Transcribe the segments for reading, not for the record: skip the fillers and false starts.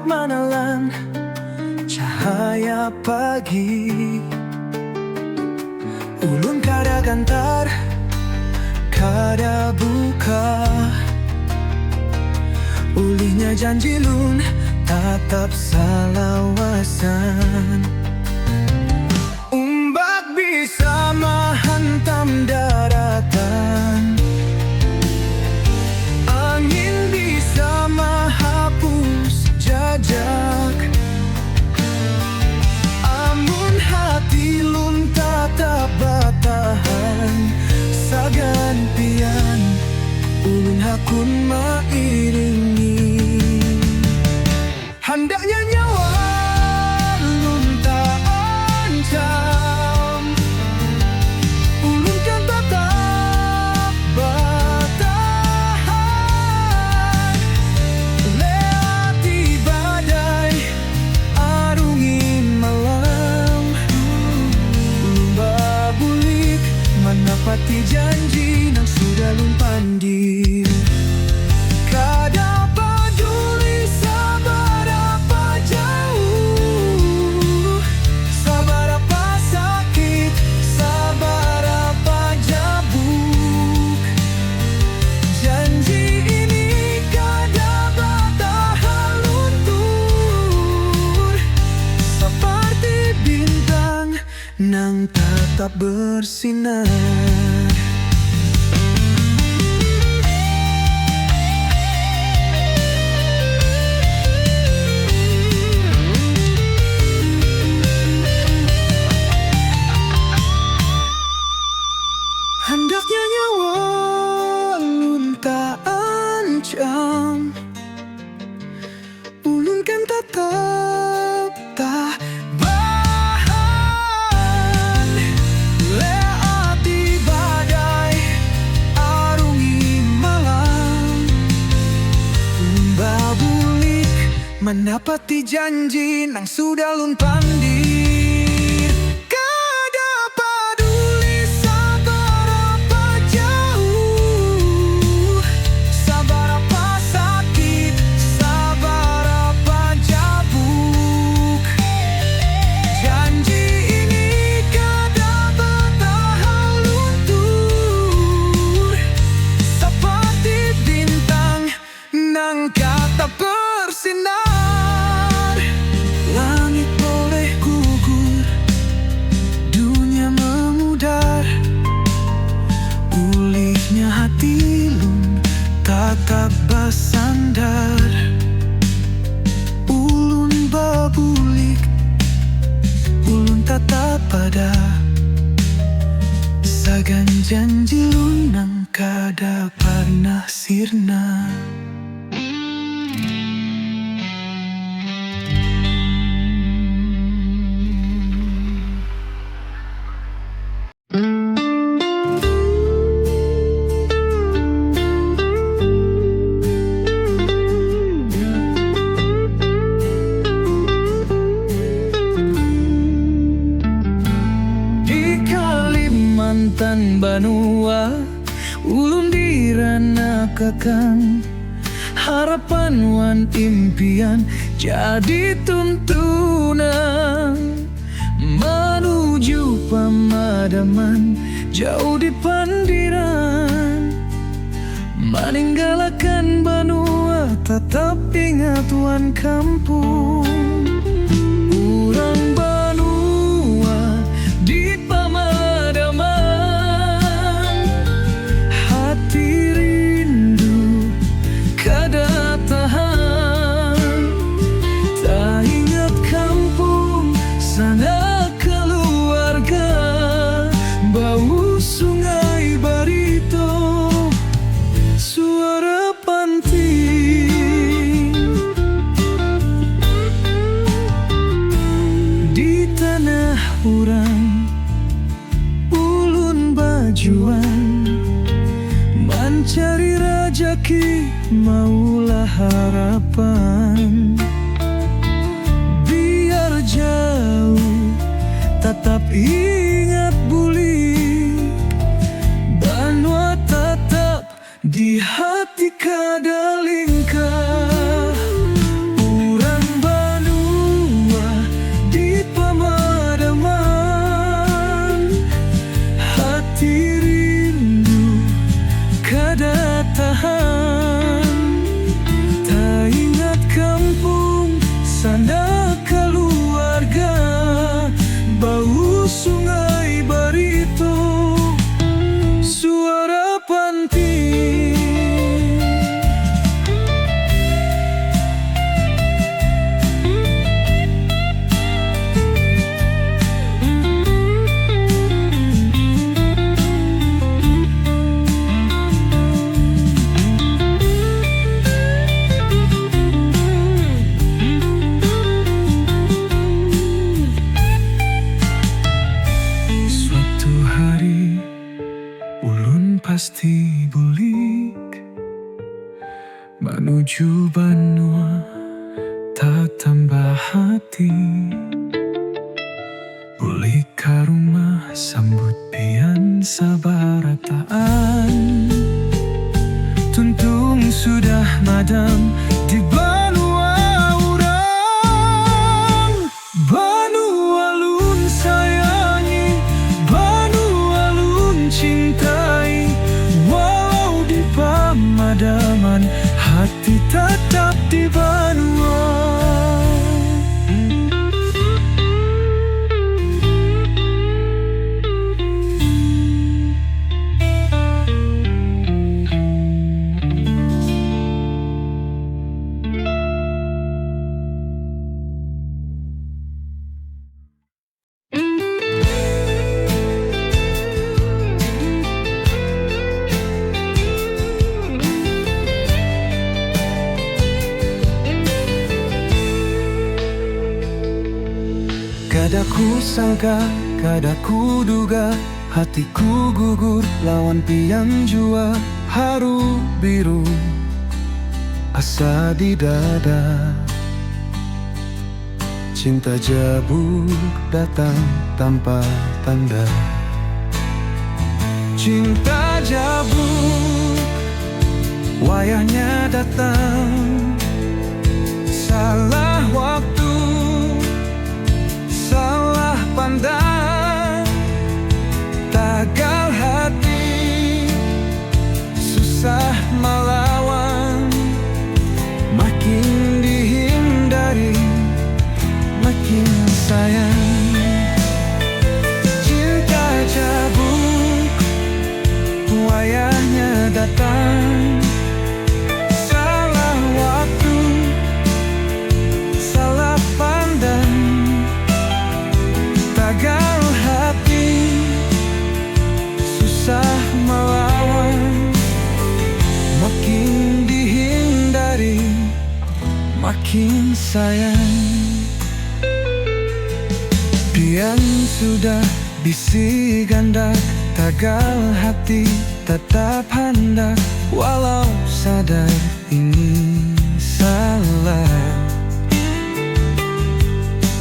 manalan cahaya pagi. Ulun kada gantar, kada buka. Ulihnya janji lun tatap salawasan. Umbak bisa menghantam daratan, angin bisa menghapus jejak. Amun hati lun tatap bertahan, sagan pian ulun hakun mairingi. Hendaknya nyawa ulun tak ancam, ulun kan tetap bertahan. Lewati badai, arungi malam, ulun babulik menepati janji nang sudah lun pandir. Kada peduli seberapa jauh, seberapa sakit, seberapa jabuk. Janji ini kada bertahan luntur, seperti bintang nang tetap bersinar. Hendaknya nyawa ulun tak ancam, ulun kan tetap tahan. Lewati badai, arungi malam, ulun babulik menepati janji nang sudah lun pandir. Kata bersinar, langit boleh gugur, dunia memudar. Pulihnya hati lun tatap bersandar. Ulun babulik, ulun tatap pada, sagan janji lun nang kada pernah sirna. Kalimantan Banua, ulun diranakakan. Harapan wan impian jadi tuntunan, menuju pemadaman jauh di pandiran. Meninggalkan Banua, tetap ingat wan kampung. Urang Banua di pemadaman, hati rindu kada tahan. Tak ingat kampung, sana keluarga, bau sungai Barito, suara panting di tanah urang. Ulun bajuan mencari rejeki, maulah harapan. Biar jauh, tetap ingat buli, Banua tetap di hati kada lingkah. Urang pasti bulik menuju Banua tak tambah hati. Bulik ke rumah sambut pian sabarataan. Tuntung sudah madam di Banua urang. Banua lun sayangi, Banua lun cintai. Walau di pemadaman, hati tetap di Banua. Kada ku sangka, kada ku duga, hatiku gugur lawan pian jua. Haru biru asa di dada, cinta jabuk datang tanpa tanda. Cinta jabuk wayahnya datang, salah waktu, salah pandang, tagal hati, susah melawan. Makin dihindari, makin sayang. Cinta jabuk, wayahnya datang, salah waktu, salah pandang, tagal hati, susah melawan. Makin dihindari, makin sayang. Pian sudah bisi ganda, tagal hati tetap hendak. Walau sadar ini salah,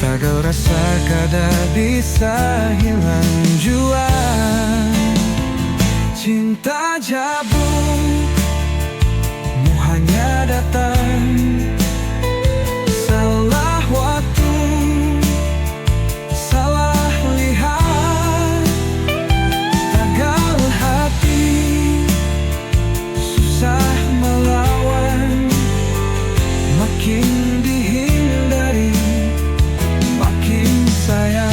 tagal rasa kada bisa hilang jua. Cinta jabuk mu hanya datang, salah waktu, salah lihat, tagal hati, susah melawan. Makin dihindari, makin sayang.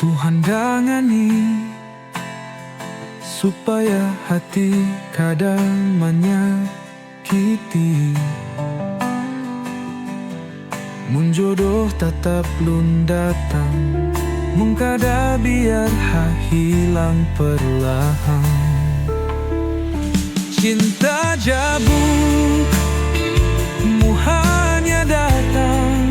Tuhan dangani supaya hati kada menyakiti. Mun jodoh tetap lun datang, mun kada biar hilang perlahan. Cinta jabuk mu hanya datang,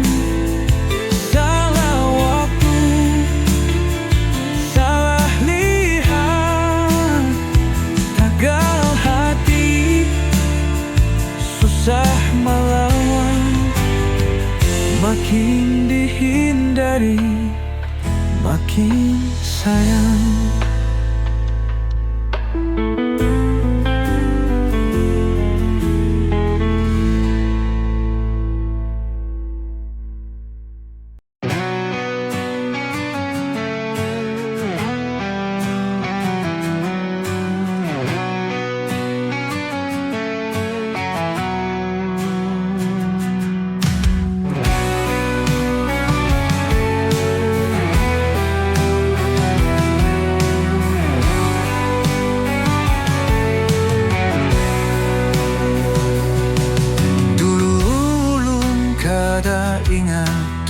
susah melawan. Makin dihindari, makin sayang.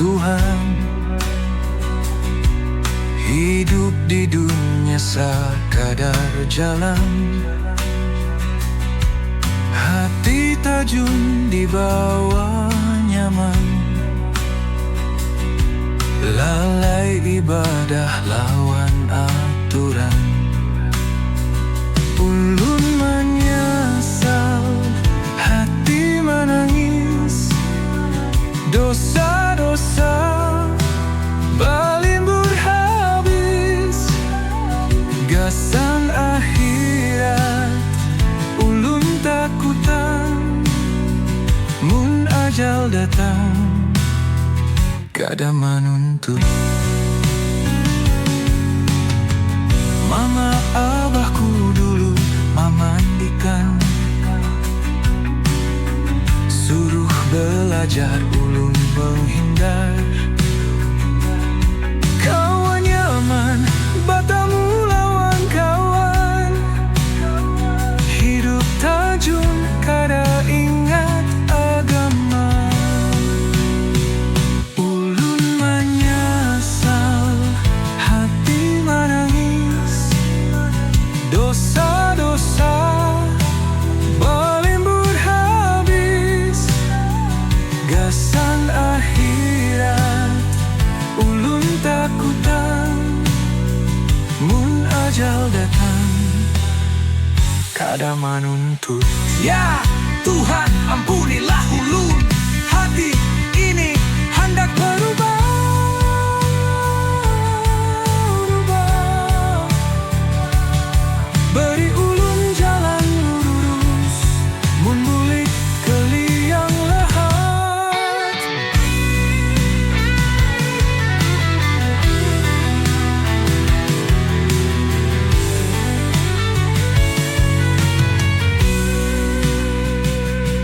Tuhan hidup Di dunia sekadar jalan, hati tajun di bawah nyaman. Lalai ibadah lawan aturan, ulun menyesal, hati menangis. Dosa-dosa balimbur habis, gasan akhirat ulun takutan. Mun ajal datang kada menuntut. Mama abahku dulu memandikan, suruh belajar ulun menghindar. Kawan nyaman, batamu lawan kawan. Hidup tajun kada ingat agama. Ulun menyesal, hati menangis. Dosa-dosa balimbur habis, gasan akhirat ulun takutan. Mun ajal datang kada menuntut. Ya Tuhan, ampunilah ulun, hati ini hendak berubah. Beri ulun jalan lurus, mun bulik ke liang lahat.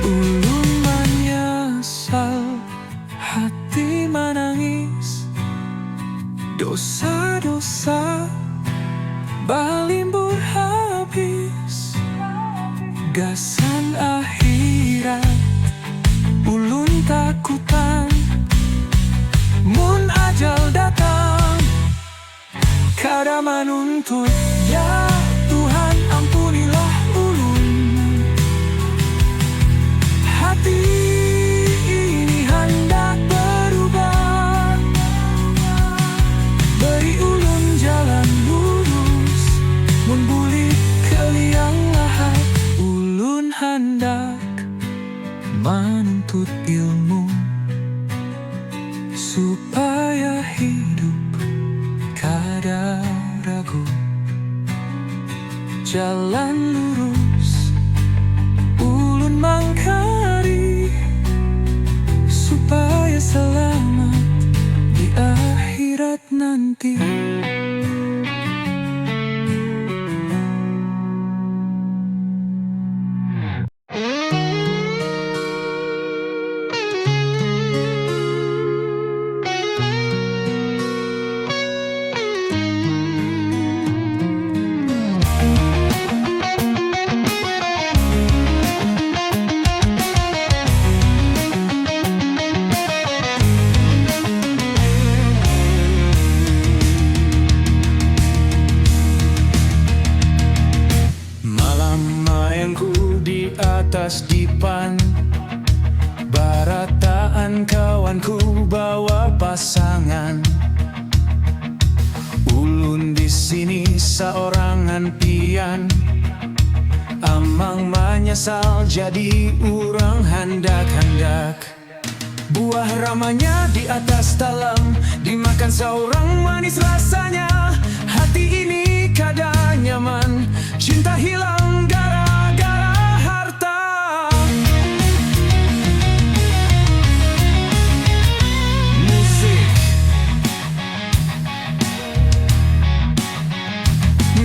Ulun menyesal, hati menangis. Dosa-dosa balimbur habis, gasan akhirat ulun takutan. Mun ajal datang kada menuntut. Ya Tuhan, ampunilah ulun, hati ini hendak berubah. Beri ulun jalan lurus, mun bulik ke liang lahat. Ulun hendak menuntut ilmu, supaya hidup kada ragu. Jalan lurus ulun mangkari, supaya selamat di akhirat nanti. Atas dipan, barataan kawanku bawa pasangan. Ulun di sini seorangan pian, amang menyesal jadi urang handak-handak. Buah ramanya di atas talam, dimakan seorang manis rasanya. Hati ini kada nyaman, cinta hilang gara-gara harta. Musik.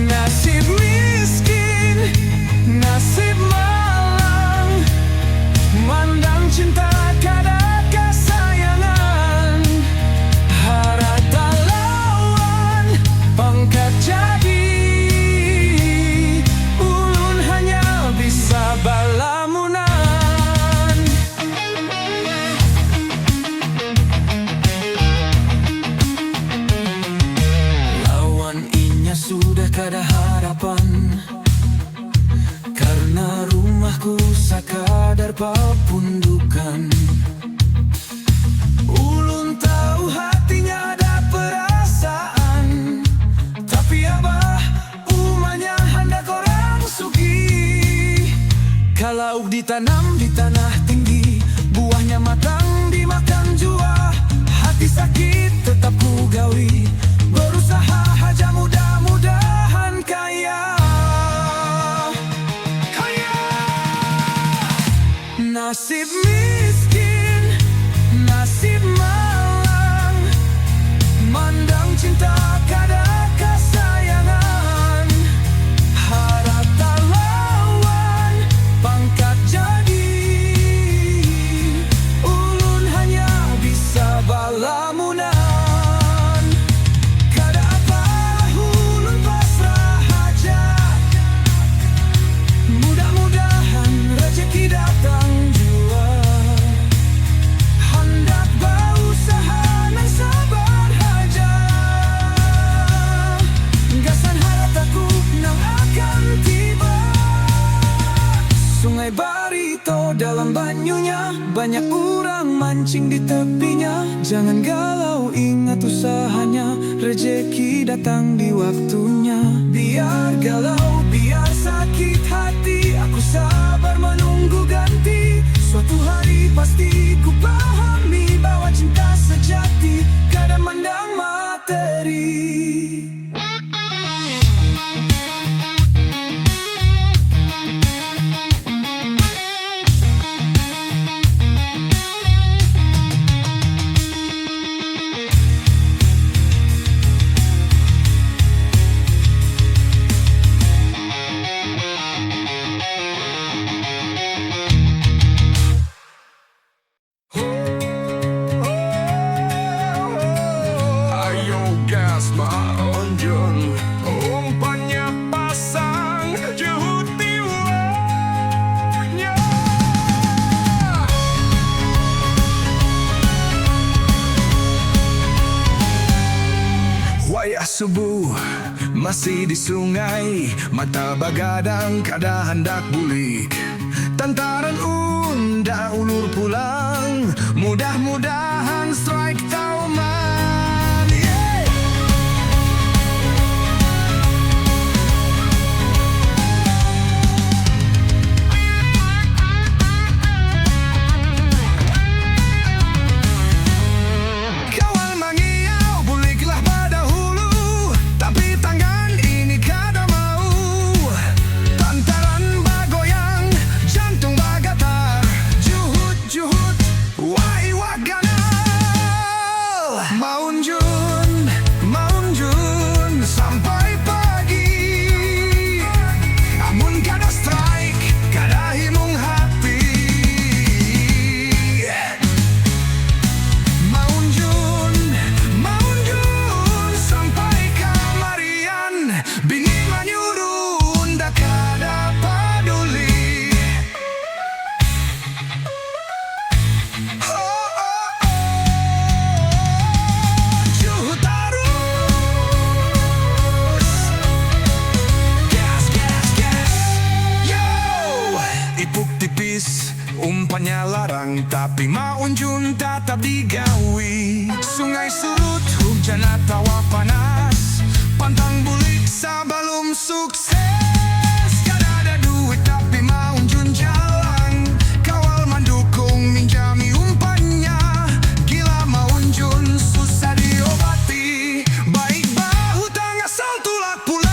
Nasib miskin, nasib malang, mandang cinta kada kesayangan. Harata Tanam di tanah tinggi, buahnya matang dimakan jua. Hati sakit tetap ku gawi, berusaha haja mudah-mudahan kaya. Kaya. Nasib miskin, nasib malang, mandang cinta kada kesayangan. Harta lawan, pangkat jadi, ulun hanya bisa balamunan. Kada apa ulun pasrah haja, mudah-mudahan rezeki datang jua. Hendak berusaha dan sabar haja, gasan harataku nang akan tiba. Sungai Barito dalam banyunya, banyak orang mancing di tepinya. Jangan galau, ingat usahanya, rezeki datang di waktunya. Biar galau, biar sakit hati, aku sabar menunggu ganti. Suatu hari pasti ku pahami bahwa cinta sejati kada mandang materi. Umpannya pasang juhudi wanya. Wayah subuh masih di sungai, mata bagadang kada hendak bulik. Tantaran unda ulur pulang, mudah-mudahan strike tauman. Umpannya larang tapi maunjun tetap digawi. Sungai surut, hujan atau panas, pantang bulik sebelum sukses. Kada ada duit tapi maunjun jalan, kawal mendukung minjami umpannya. Gila maunjun susah diobati, baik bahu tang asal tulak pula.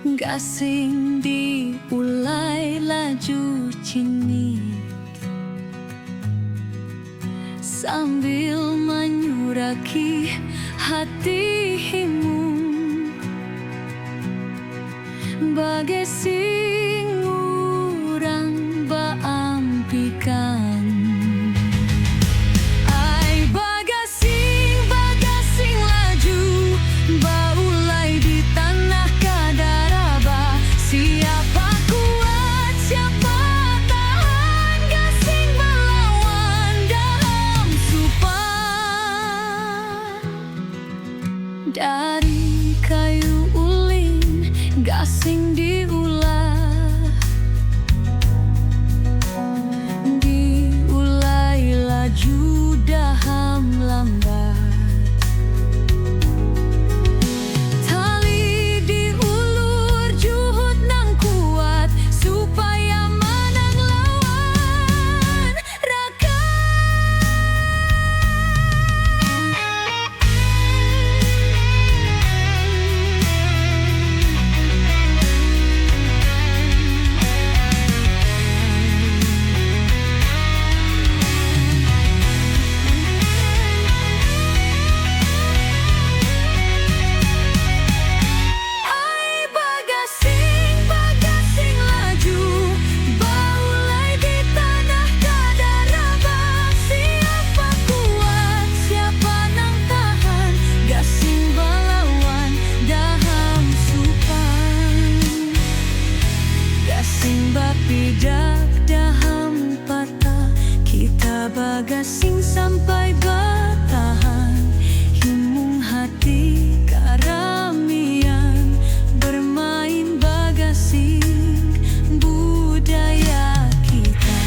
Gasing di ulai laju cini sambil menyuraki hatimu bagai sing urang baampikan. Ai bagasing laju baulai di tanah kadaraba. Siapa kuat, siapa tahan, gasing melawan dalam supan. Dari kayu ulin gasing diulah, diulai laju daham lambat. Tali diulur juhud nang kuat supaya menang lawan raka. Bagasing laju baulai di tanah kadaraba. Siapa kuat, siapa nang tahan, gasing balawan daham supan. Gasing bapidak daham patah, kita bagasing sampai batahan. Himung hati karamian bermain bagasing budaya kita.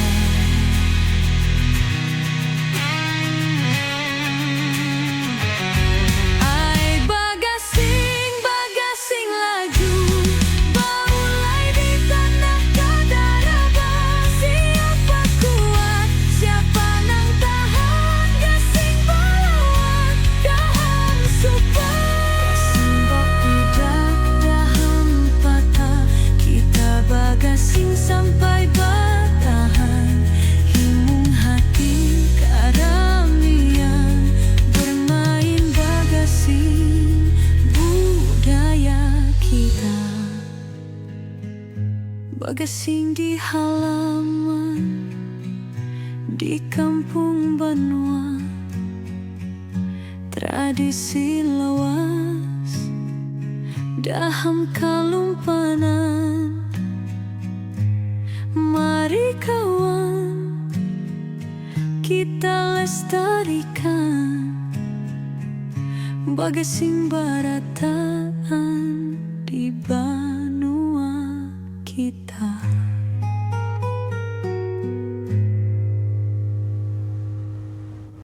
Ai bagasing laju baulai di tanah kadaraba. Siapa kuat, siapa nang tahan, gasing balawan daham supan. Gasing bapidak daham patah, kita bagasing sampai batahan. Himung hati karamian bermain bagasing budaya kita. Bagasing di halaman di kampung Banua, tradisi lawas daham kalumpanan. Mari kawan, kita lestarikan bagasing barataan di Banua kita.